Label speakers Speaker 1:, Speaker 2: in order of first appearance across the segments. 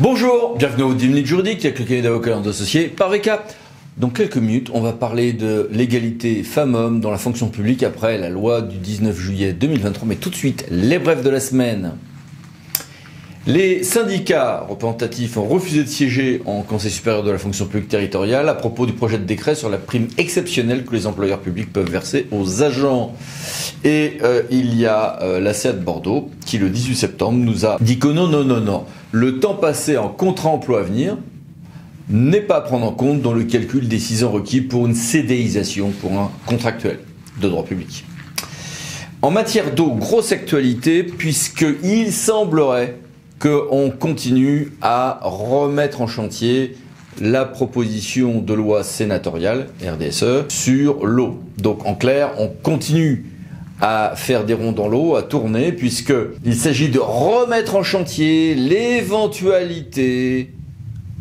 Speaker 1: Bonjour, bienvenue aux 10 minutes juridiques avec le cabinet d'avocats associés par VK. Dans quelques minutes, on va parler de l'égalité femmes-hommes dans la fonction publique après la loi du 19 juillet 2023. Mais tout de suite, les brefs de la semaine. Les syndicats représentatifs ont refusé de siéger en Conseil supérieur de la fonction publique territoriale à propos du projet de décret sur la prime exceptionnelle que les employeurs publics peuvent verser aux agents. Et il y a la CA de Bordeaux qui, le 18 septembre, nous a dit que non. Le temps passé en contrat emploi à venir n'est pas à prendre en compte dans le calcul des 6 ans requis pour une CDIsation pour un contractuel de droit public. En matière d'eau, grosse actualité, puisqu'il semblerait qu'on continue à remettre en chantier la proposition de loi sénatoriale, RDSE, sur l'eau. Donc en clair, on continue à faire des ronds dans l'eau, à tourner, puisqu'il s'agit de remettre en chantier l'éventualité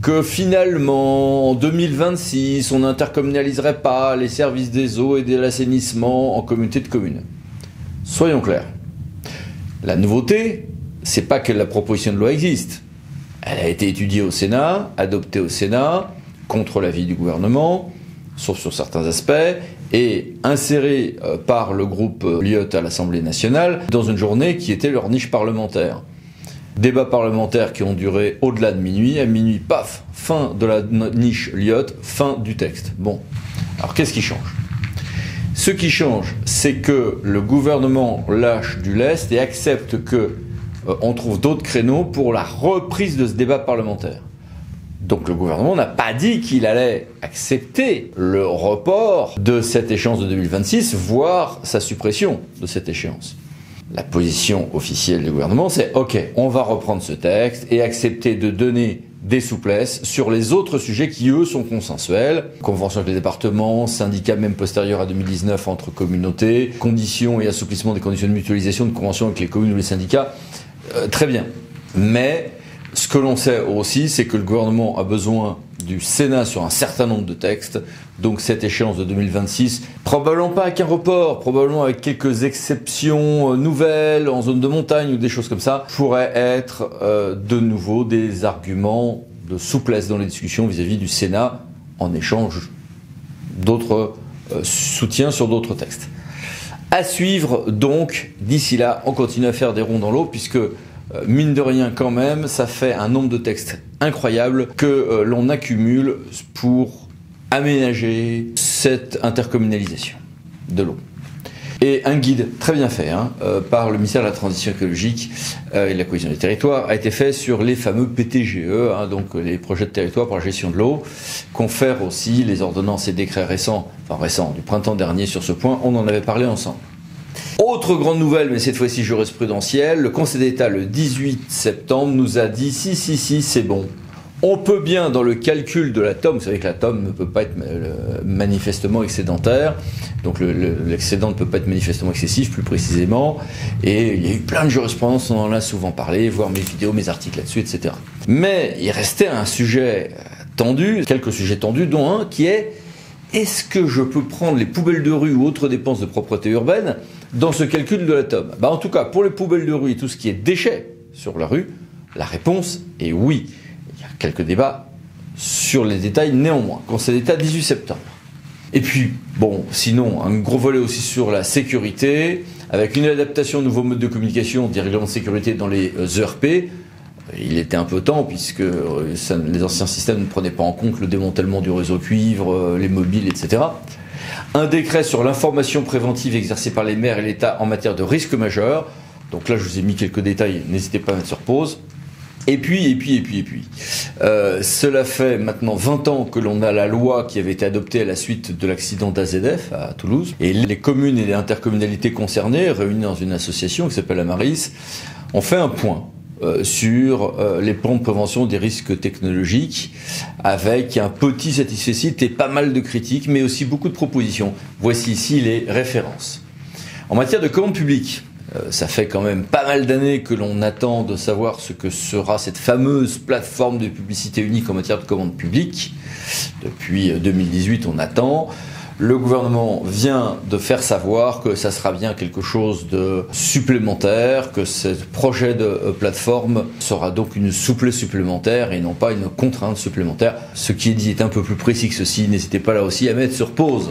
Speaker 1: que finalement, en 2026, on n'intercommunaliserait pas les services des eaux et de l'assainissement en communauté de communes. Soyons clairs. La nouveauté, c'est pas que la proposition de loi existe. Elle a été étudiée au Sénat, adoptée au Sénat, contre l'avis du gouvernement, sauf sur certains aspects, et insérée par le groupe Lyotte à l'Assemblée nationale dans une journée qui était leur niche parlementaire. Débats parlementaires qui ont duré au-delà de minuit. À minuit, paf, fin de la niche Lyotte, fin du texte. Bon, alors qu'est-ce qui change ? Ce qui change, c'est que le gouvernement lâche du lest et accepte que on trouve d'autres créneaux pour la reprise de ce débat parlementaire. Donc le gouvernement n'a pas dit qu'il allait accepter le report de cette échéance de 2026, voire sa suppression de cette échéance. La position officielle du gouvernement, c'est « Ok, on va reprendre ce texte et accepter de donner des souplesses sur les autres sujets qui, eux, sont consensuels. Convention avec les départements, syndicats même postérieurs à 2019 entre communautés, conditions et assouplissement des conditions de mutualisation de conventions avec les communes ou les syndicats. Très bien. Mais ce que l'on sait aussi, c'est que le gouvernement a besoin du Sénat sur un certain nombre de textes. Donc cette échéance de 2026, probablement pas avec un report, probablement avec quelques exceptions nouvelles en zone de montagne ou des choses comme ça, pourrait être de nouveau des arguments de souplesse dans les discussions vis-à-vis du Sénat en échange d'autres soutiens sur d'autres textes. À suivre donc, d'ici là, on continue à faire des ronds dans l'eau puisque, mine de rien quand même, ça fait un nombre de textes incroyable que l'on accumule pour aménager cette intercommunalisation de l'eau. Et un guide très bien fait par le ministère de la Transition écologique et de la cohésion des territoires a été fait sur les fameux PTGE, donc les projets de territoire pour la gestion de l'eau, confèrent aussi les ordonnances et décrets récents du printemps dernier sur ce point, on en avait parlé ensemble. Autre grande nouvelle, mais cette fois-ci jurisprudentielle, le Conseil d'État le 18 septembre nous a dit si c'est bon. On peut bien, dans le calcul de la TOM, vous savez que la TOM ne peut pas être manifestement excédentaire, donc l'excédent ne peut pas être manifestement excessif, plus précisément, et il y a eu plein de jurisprudence, on en a souvent parlé, voir mes vidéos, mes articles là-dessus, etc. Mais il restait un sujet tendu, quelques sujets tendus, dont un qui est: est-ce que je peux prendre les poubelles de rue ou autres dépenses de propreté urbaine dans ce calcul de la TOM ? En tout cas, pour les poubelles de rue et tout ce qui est déchets sur la rue, la réponse est oui. Il y a quelques débats sur les détails néanmoins. Conseil d'État 18 septembre. Et puis, sinon, un gros volet aussi sur la sécurité, avec une adaptation aux nouveaux modes de communication des règlements de sécurité dans les ERP. Il était un peu temps, puisque les anciens systèmes ne prenaient pas en compte le démantèlement du réseau cuivre, les mobiles, etc. Un décret sur l'information préventive exercée par les maires et l'État en matière de risques majeurs. Donc là, je vous ai mis quelques détails, n'hésitez pas à mettre sur pause. Et puis, cela fait maintenant 20 ans que l'on a la loi qui avait été adoptée à la suite de l'accident d'AZF à Toulouse. Et les communes et les intercommunalités concernées, réunies dans une association qui s'appelle Amaris, ont fait un point sur les plans de prévention des risques technologiques, avec un petit satisfecit et pas mal de critiques, mais aussi beaucoup de propositions. Voici ici les références. En matière de commande publique, ça fait quand même pas mal d'années que l'on attend de savoir ce que sera cette fameuse plateforme de publicité unique en matière de commande publique. Depuis 2018, on attend. le gouvernement vient de faire savoir que ça sera bien quelque chose de supplémentaire, que ce projet de plateforme sera donc une souplesse supplémentaire et non pas une contrainte supplémentaire. Ce qui est dit est un peu plus précis que ceci, n'hésitez pas là aussi à mettre sur pause.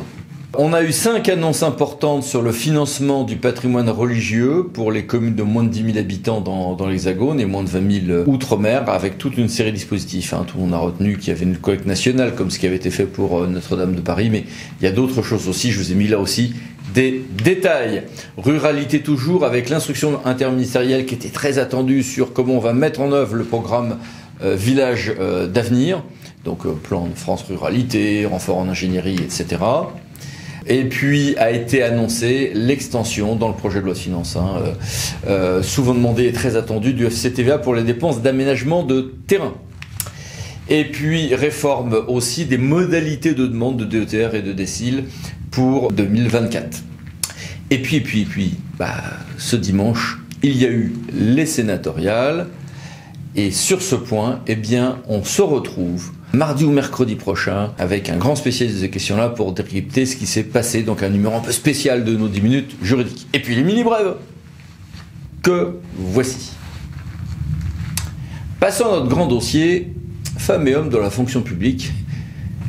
Speaker 1: On a eu 5 annonces importantes sur le financement du patrimoine religieux pour les communes de moins de 10 000 habitants dans l'Hexagone et moins de 20 000 outre-mer, avec toute une série de dispositifs. Tout le monde a retenu qu'il y avait une collecte nationale, comme ce qui avait été fait pour Notre-Dame de Paris, mais il y a d'autres choses aussi. Je vous ai mis là aussi des détails. Ruralité toujours, avec l'instruction interministérielle qui était très attendue sur comment on va mettre en œuvre le programme Village d'avenir, donc plan de France Ruralité, renfort en ingénierie, etc. Et puis a été annoncée l'extension dans le projet de loi de finances, souvent demandé et très attendu, du FCTVA pour les dépenses d'aménagement de terrain. Et puis réforme aussi des modalités de demande de DETR et de DSIL pour 2024. Et puis, ce dimanche, il y a eu les sénatoriales. Et sur ce point, on se retrouve mardi ou mercredi prochain avec un grand spécialiste de ces questions-là pour décrypter ce qui s'est passé. Donc un numéro un peu spécial de nos 10 minutes juridiques. Et puis les mini-brèves que voici. Passons à notre grand dossier, femmes et hommes dans la fonction publique.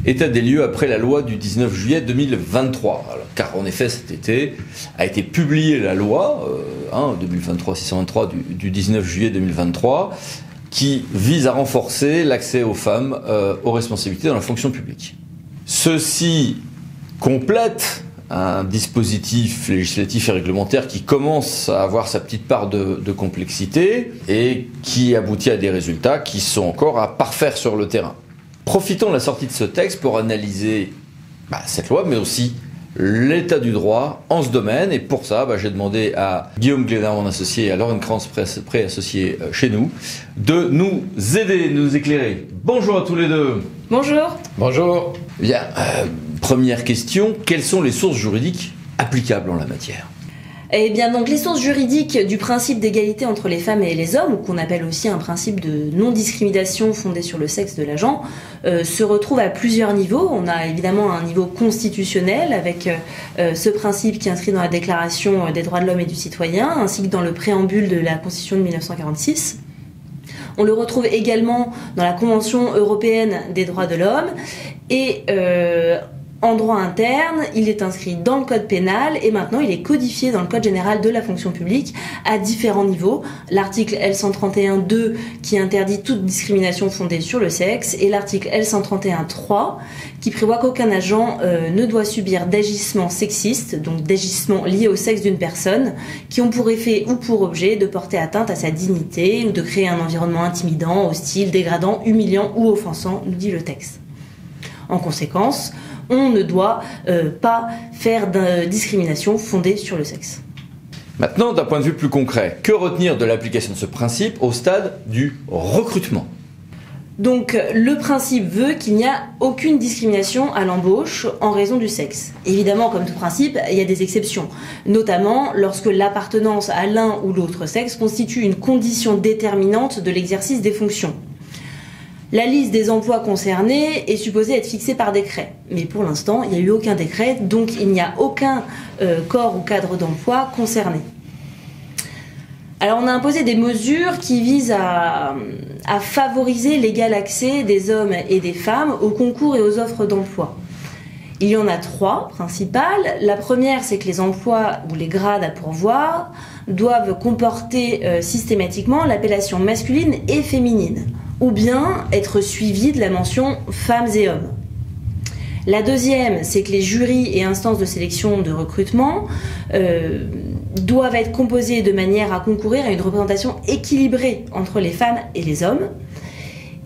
Speaker 1: État des lieux après la loi du 19 juillet 2023. Car en effet, cet été a été publiée la loi 2023-623 du 19 juillet 2023 qui vise à renforcer l'accès aux femmes aux responsabilités dans la fonction publique. Ceci complète un dispositif législatif et réglementaire qui commence à avoir sa petite part de complexité et qui aboutit à des résultats qui sont encore à parfaire sur le terrain. Profitons de la sortie de ce texte pour analyser cette loi, mais aussi l'état du droit en ce domaine. Et pour ça, j'ai demandé à Guillaume Glénard, mon associé, et à Laurent Kranz, pré-associé chez nous, de nous aider, de nous éclairer. Bonjour à tous les deux.
Speaker 2: Bonjour.
Speaker 3: Bonjour.
Speaker 1: Bien, première question, quelles sont les sources juridiques applicables en la matière ?
Speaker 2: Eh bien, donc, les sources juridiques du principe d'égalité entre les femmes et les hommes, ou qu'on appelle aussi un principe de non-discrimination fondé sur le sexe de l'agent, se retrouvent à plusieurs niveaux. On a évidemment un niveau constitutionnel avec ce principe qui est inscrit dans la Déclaration des droits de l'homme et du citoyen, ainsi que dans le préambule de la Constitution de 1946. On le retrouve également dans la Convention européenne des droits de l'homme et en droit interne, il est inscrit dans le code pénal et maintenant il est codifié dans le code général de la fonction publique à différents niveaux. L'article L131.2 qui interdit toute discrimination fondée sur le sexe et l'article L131.3 qui prévoit qu'aucun agent ne doit subir d'agissements sexistes, donc d'agissements liés au sexe d'une personne, qui ont pour effet ou pour objet de porter atteinte à sa dignité ou de créer un environnement intimidant, hostile, dégradant, humiliant ou offensant, nous dit le texte. En conséquence, on ne doit pas faire de discrimination fondée sur le sexe.
Speaker 1: Maintenant, d'un point de vue plus concret, que retenir de l'application de ce principe au stade du recrutement ?
Speaker 2: Donc, le principe veut qu'il n'y a aucune discrimination à l'embauche en raison du sexe. Évidemment, comme tout principe, il y a des exceptions, notamment lorsque l'appartenance à l'un ou l'autre sexe constitue une condition déterminante de l'exercice des fonctions. La liste des emplois concernés est supposée être fixée par décret. Mais pour l'instant, il n'y a eu aucun décret, donc il n'y a aucun corps ou cadre d'emploi concerné. Alors on a imposé des mesures qui visent à favoriser l'égal accès des hommes et des femmes aux concours et aux offres d'emploi. Il y en a 3 principales. La première, c'est que les emplois ou les grades à pourvoir doivent comporter systématiquement l'appellation masculine et féminine, ou bien être suivi de la mention femmes et hommes. La deuxième, c'est que les jurys et instances de sélection de recrutement doivent être composés de manière à concourir à une représentation équilibrée entre les femmes et les hommes.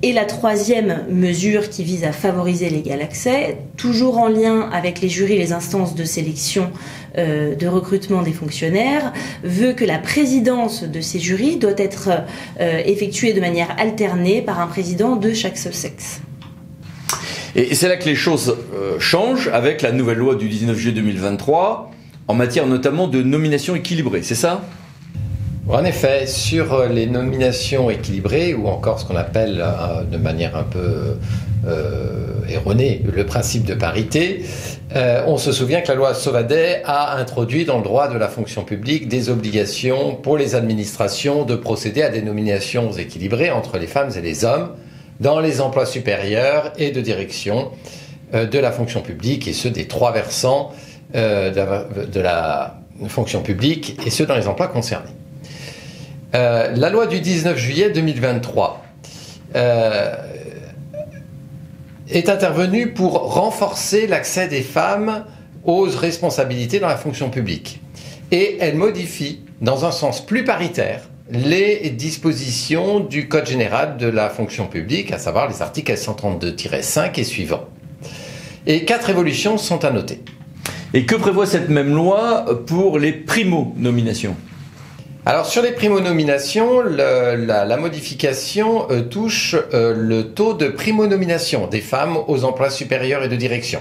Speaker 2: Et la troisième mesure qui vise à favoriser l'égal accès, toujours en lien avec les jurys et les instances de sélection de recrutement des fonctionnaires, veut que la présidence de ces jurys doit être effectuée de manière alternée par un président de chaque sexe.
Speaker 1: Et c'est là que les choses changent avec la nouvelle loi du 19 juillet 2023, en matière notamment de nomination équilibrée, c'est ça ?
Speaker 3: En effet, sur les nominations équilibrées, ou encore ce qu'on appelle de manière un peu erroné le principe de parité. On se souvient que la loi Sauvadet a introduit dans le droit de la fonction publique des obligations pour les administrations de procéder à des nominations équilibrées entre les femmes et les hommes dans les emplois supérieurs et de direction de la fonction publique, et ceux des trois versants de la fonction publique, et ceux dans les emplois concernés. La loi du 19 juillet 2023 est intervenue pour renforcer l'accès des femmes aux responsabilités dans la fonction publique. Et elle modifie, dans un sens plus paritaire, les dispositions du Code général de la fonction publique, à savoir les articles L132-5 et suivants. Et 4 évolutions sont à noter.
Speaker 1: Et que prévoit cette même loi pour les primo-nominations ?
Speaker 3: Alors sur les primo-nominations, la modification touche le taux de primo-nomination des femmes aux emplois supérieurs et de direction.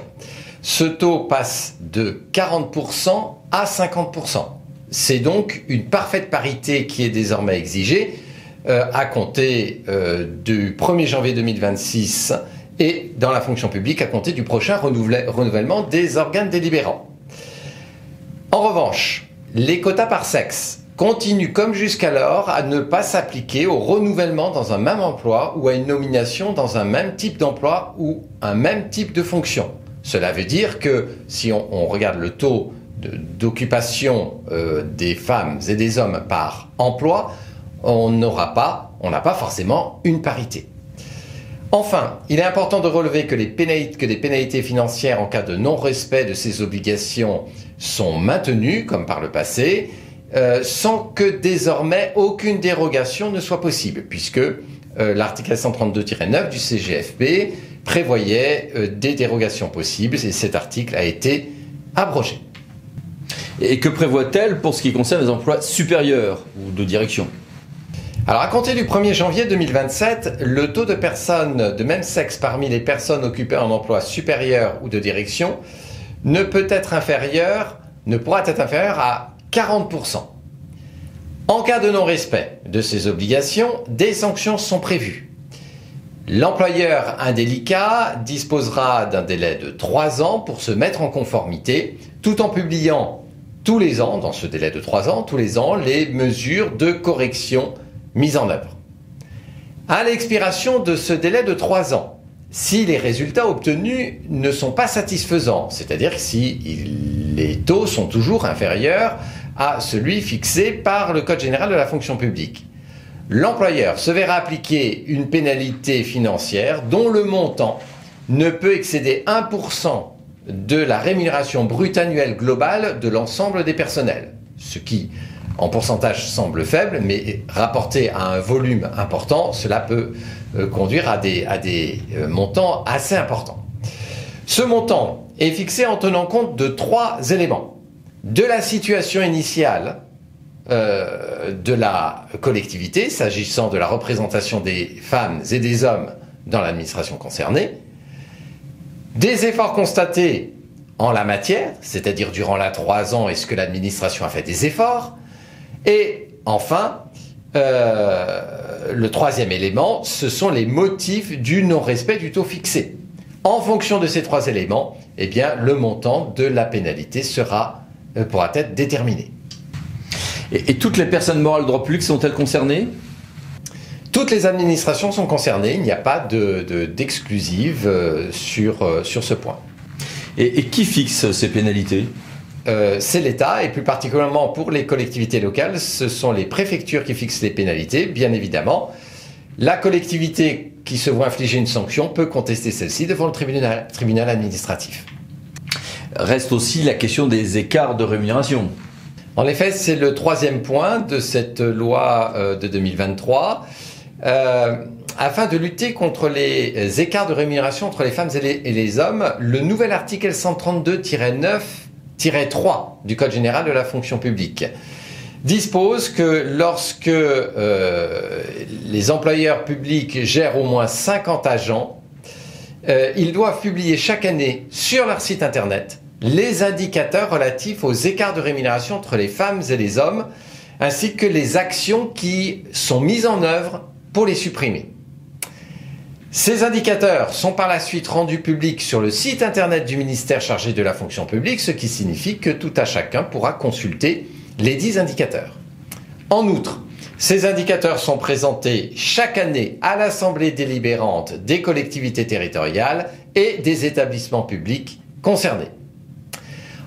Speaker 3: Ce taux passe de 40% à 50%. C'est donc une parfaite parité qui est désormais exigée à compter du 1er janvier 2026 et dans la fonction publique à compter du prochain renouvellement des organes délibérants. En revanche, les quotas par sexe continue comme jusqu'alors à ne pas s'appliquer au renouvellement dans un même emploi ou à une nomination dans un même type d'emploi ou un même type de fonction. Cela veut dire que si on regarde le taux d'occupation des femmes et des hommes par emploi, on n'a pas forcément une parité. Enfin, il est important de relever que des pénalités financières en cas de non-respect de ces obligations sont maintenues, comme par le passé, sans que désormais aucune dérogation ne soit possible, puisque l'article 132-9 du CGFP prévoyait des dérogations possibles, et cet article a été abrogé.
Speaker 1: Et que prévoit-elle pour ce qui concerne les emplois supérieurs ou de direction ?
Speaker 3: Alors, à compter du 1er janvier 2027, le taux de personnes de même sexe parmi les personnes occupées en emploi supérieur ou de direction ne pourra être inférieur à 40%. En cas de non-respect de ces obligations, des sanctions sont prévues. L'employeur indélicat disposera d'un délai de 3 ans pour se mettre en conformité, tout en publiant tous les ans, dans ce délai de 3 ans, tous les ans, les mesures de correction mises en œuvre. À l'expiration de ce délai de 3 ans, si les résultats obtenus ne sont pas satisfaisants, c'est-à-dire si les taux sont toujours inférieurs à celui fixé par le Code général de la fonction publique, l'employeur se verra appliquer une pénalité financière dont le montant ne peut excéder 1% de la rémunération brute annuelle globale de l'ensemble des personnels, ce qui en pourcentage semble faible, mais rapporté à un volume important, cela peut conduire à des montants assez importants. Ce montant est fixé en tenant compte de 3 éléments. De la situation initiale de la collectivité, s'agissant de la représentation des femmes et des hommes dans l'administration concernée, des efforts constatés en la matière, c'est-à-dire durant les 3 ans, est-ce que l'administration a fait des efforts, et enfin, le 3e élément, ce sont les motifs du non-respect du taux fixé. En fonction de ces 3 éléments, eh bien, le montant de la pénalité pourra être déterminé.
Speaker 1: Et toutes les personnes morales de droit public sont-elles concernées ?
Speaker 3: Toutes les administrations sont concernées, il n'y a pas d'exclusive sur ce point.
Speaker 1: Et qui fixe ces pénalités ?
Speaker 3: C'est l'État, et plus particulièrement pour les collectivités locales, ce sont les préfectures qui fixent les pénalités, bien évidemment. La collectivité qui se voit infliger une sanction peut contester celle-ci devant le tribunal administratif.
Speaker 1: Reste aussi la question des écarts de rémunération.
Speaker 3: En effet, c'est le 3e point de cette loi de 2023. Afin de lutter contre les écarts de rémunération entre les femmes et les hommes, le nouvel article 132-9-3 du Code général de la fonction publique dispose que lorsque les employeurs publics gèrent au moins 50 agents, ils doivent publier chaque année sur leur site internet les indicateurs relatifs aux écarts de rémunération entre les femmes et les hommes, ainsi que les actions qui sont mises en œuvre pour les supprimer. Ces indicateurs sont par la suite rendus publics sur le site internet du ministère chargé de la fonction publique, ce qui signifie que tout à chacun pourra consulter les 10 indicateurs. En outre, ces indicateurs sont présentés chaque année à l'Assemblée délibérante des collectivités territoriales et des établissements publics concernés.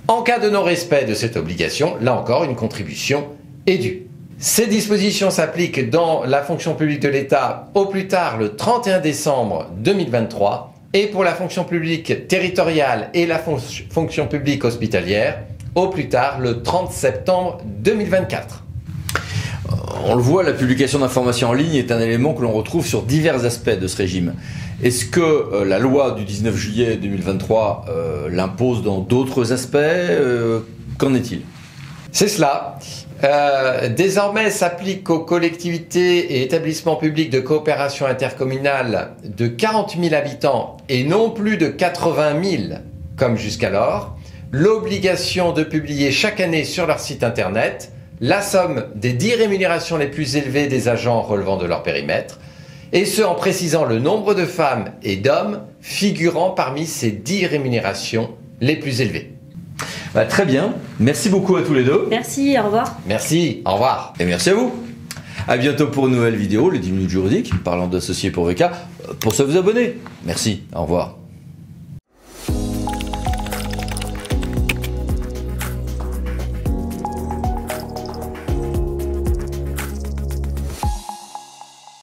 Speaker 3: En cas de non-respect de cette obligation, là encore, une contribution est due. Ces dispositions s'appliquent dans la fonction publique de l'État au plus tard le 31 décembre 2023 et pour la fonction publique territoriale et la fonction publique hospitalière au plus tard le 30 septembre 2024.
Speaker 1: On le voit, la publication d'informations en ligne est un élément que l'on retrouve sur divers aspects de ce régime. Est-ce que la loi du 19 juillet 2023 l'impose dans d'autres aspects? Qu'en est-il?
Speaker 3: C'est cela. Désormais s'applique aux collectivités et établissements publics de coopération intercommunale de 40 000 habitants et non plus de 80 000 comme jusqu'alors, l'obligation de publier chaque année sur leur site internet la somme des 10 rémunérations les plus élevées des agents relevant de leur périmètre, et ce en précisant le nombre de femmes et d'hommes figurant parmi ces 10 rémunérations les plus élevées.
Speaker 1: Très bien, merci beaucoup à tous les deux.
Speaker 2: Merci, au revoir.
Speaker 3: Merci, au revoir.
Speaker 1: Et merci à vous. À bientôt pour une nouvelle vidéo, les 10 minutes juridiques, parlant d'associés pour VK. Pour ça, vous abonner. Merci, au revoir.